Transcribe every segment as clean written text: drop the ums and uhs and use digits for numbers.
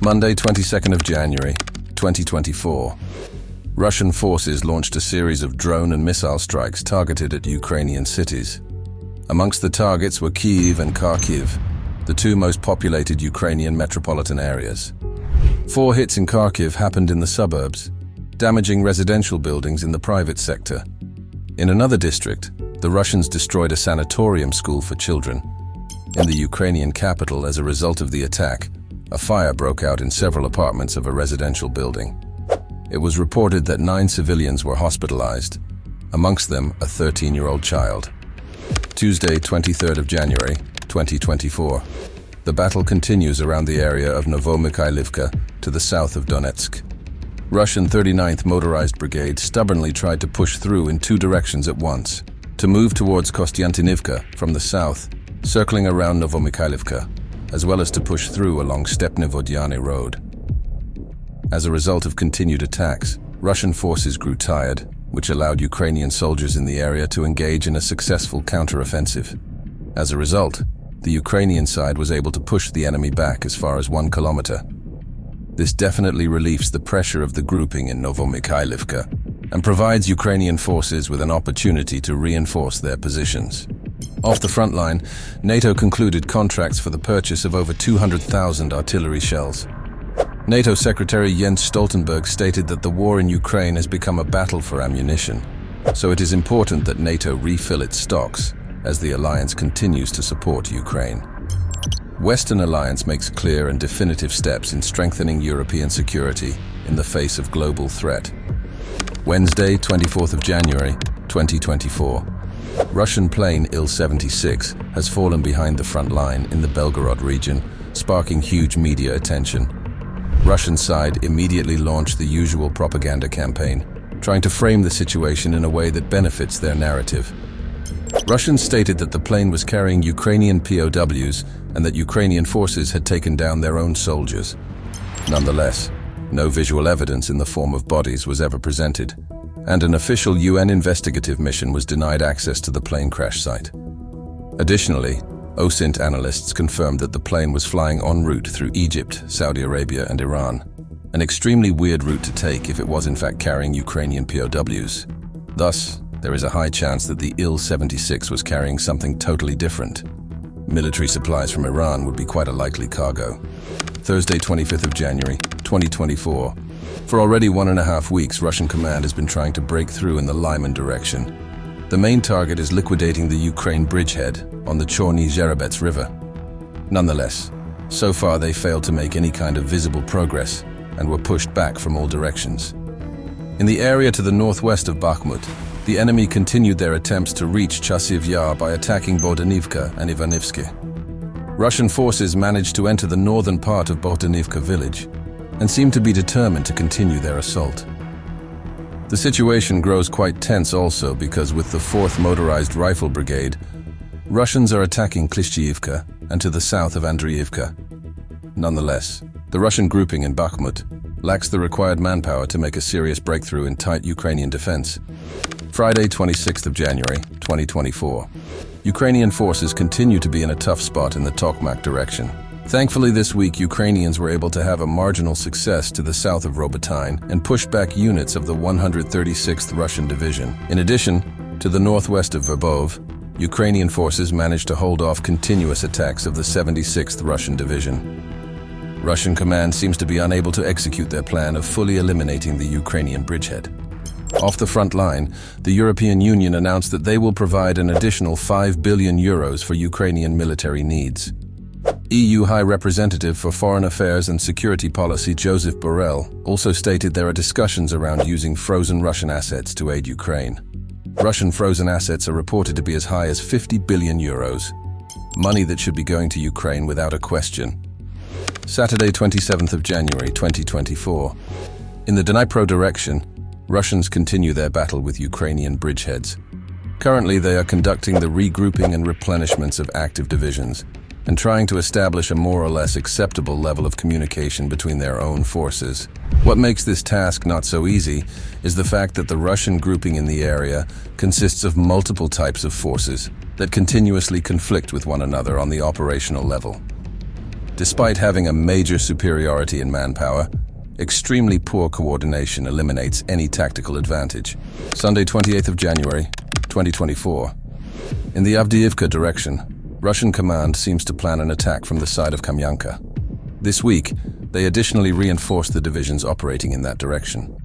Monday, 22nd of January, 2024. Russian forces launched a series of drone and missile strikes targeted at Ukrainian cities. Amongst the targets were Kyiv and Kharkiv, the two most populated Ukrainian metropolitan areas. 4 hits in Kharkiv happened in the suburbs, damaging residential buildings in the private sector. In another district, the Russians destroyed a sanatorium school for children. In the Ukrainian capital, as a result of the attack, a fire broke out in several apartments of a residential building. It was reported that 9 civilians were hospitalized, amongst them a 13-year-old child. Tuesday, 23rd of January, 2024. The battle continues around the area of Novomykhailivka to the south of Donetsk. Russian 39th Motorized Brigade stubbornly tried to push through in 2 directions at once, to move towards Kostiantynivka from the south, circling around Novomykhailivka, as well as to push through along Stepne-Vodyane Road. As a result of continued attacks, Russian forces grew tired, which allowed Ukrainian soldiers in the area to engage in a successful counter-offensive. As a result, the Ukrainian side was able to push the enemy back as far as 1 kilometer. This definitely relieves the pressure of the grouping in Novomykhailivka and provides Ukrainian forces with an opportunity to reinforce their positions. Off the front line, NATO concluded contracts for the purchase of over 200,000 artillery shells. NATO Secretary Jens Stoltenberg stated that the war in Ukraine has become a battle for ammunition, so it is important that NATO refill its stocks as the alliance continues to support Ukraine. Western alliance makes clear and definitive steps in strengthening European security in the face of global threat. Wednesday, 24th of January, 2024. Russian plane Il-76 has fallen behind the front line in the Belgorod region, sparking huge media attention. Russian side immediately launched the usual propaganda campaign, trying to frame the situation in a way that benefits their narrative. Russians stated that the plane was carrying Ukrainian POWs and that Ukrainian forces had taken down their own soldiers. Nonetheless, no visual evidence in the form of bodies was ever presented, and an official UN investigative mission was denied access to the plane crash site. Additionally, OSINT analysts confirmed that the plane was flying en route through Egypt, Saudi Arabia, and Iran, an extremely weird route to take if it was in fact carrying Ukrainian POWs. Thus, there is a high chance that the Il-76 was carrying something totally different. Military supplies from Iran would be quite a likely cargo. Thursday, 25th of January, 2024. For already 1.5 weeks, Russian command has been trying to break through in the Lyman direction. The main target is liquidating the Ukraine bridgehead on the Chorny Zherebets River. Nonetheless, so far they failed to make any kind of visible progress and were pushed back from all directions. In the area to the northwest of Bakhmut, the enemy continued their attempts to reach Chasiv Yar by attacking Bohdanivka and Ivanivsky. Russian forces managed to enter the northern part of Bohdanivka village and seem to be determined to continue their assault. The situation grows quite tense also because with the 4th Motorized Rifle Brigade, Russians are attacking Klishchiivka and to the south of Andriivka. Nonetheless, the Russian grouping in Bakhmut lacks the required manpower to make a serious breakthrough in tight Ukrainian defense. Friday, 26th of January, 2024. Ukrainian forces continue to be in a tough spot in the Tokmak direction. Thankfully, this week, Ukrainians were able to have a marginal success to the south of Robotyne and push back units of the 136th Russian Division. In addition, to the northwest of Verbov, Ukrainian forces managed to hold off continuous attacks of the 76th Russian Division. Russian command seems to be unable to execute their plan of fully eliminating the Ukrainian bridgehead. Off the front line, the European Union announced that they will provide an additional €5 billion for Ukrainian military needs. EU High Representative for Foreign Affairs and Security Policy Joseph Borrell also stated there are discussions around using frozen Russian assets to aid Ukraine. Russian frozen assets are reported to be as high as €50 billion, money that should be going to Ukraine without a question. Saturday, 27th of January, 2024. In the Dnipro direction, Russians continue their battle with Ukrainian bridgeheads. Currently, they are conducting the regrouping and replenishments of active divisions and trying to establish a more or less acceptable level of communication between their own forces. What makes this task not so easy is the fact that the Russian grouping in the area consists of multiple types of forces that continuously conflict with one another on the operational level. Despite having a major superiority in manpower, extremely poor coordination eliminates any tactical advantage. Sunday, 28th of January, 2024. In the Avdiivka direction, Russian command seems to plan an attack from the side of Kamyanka. This week, they additionally reinforced the divisions operating in that direction,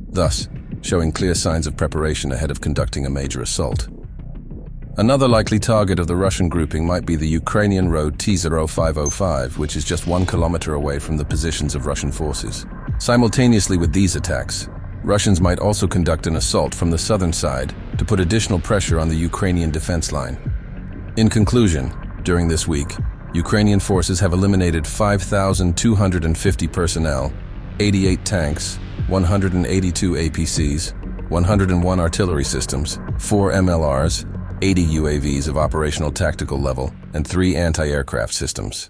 thus showing clear signs of preparation ahead of conducting a major assault. Another likely target of the Russian grouping might be the Ukrainian road T-0505, which is just 1 kilometer away from the positions of Russian forces. Simultaneously with these attacks, Russians might also conduct an assault from the southern side to put additional pressure on the Ukrainian defense line. In conclusion, during this week, Ukrainian forces have eliminated 5,250 personnel, 88 tanks, 182 APCs, 101 artillery systems, 4 MLRs, 80 UAVs of operational tactical level, and 3 anti-aircraft systems.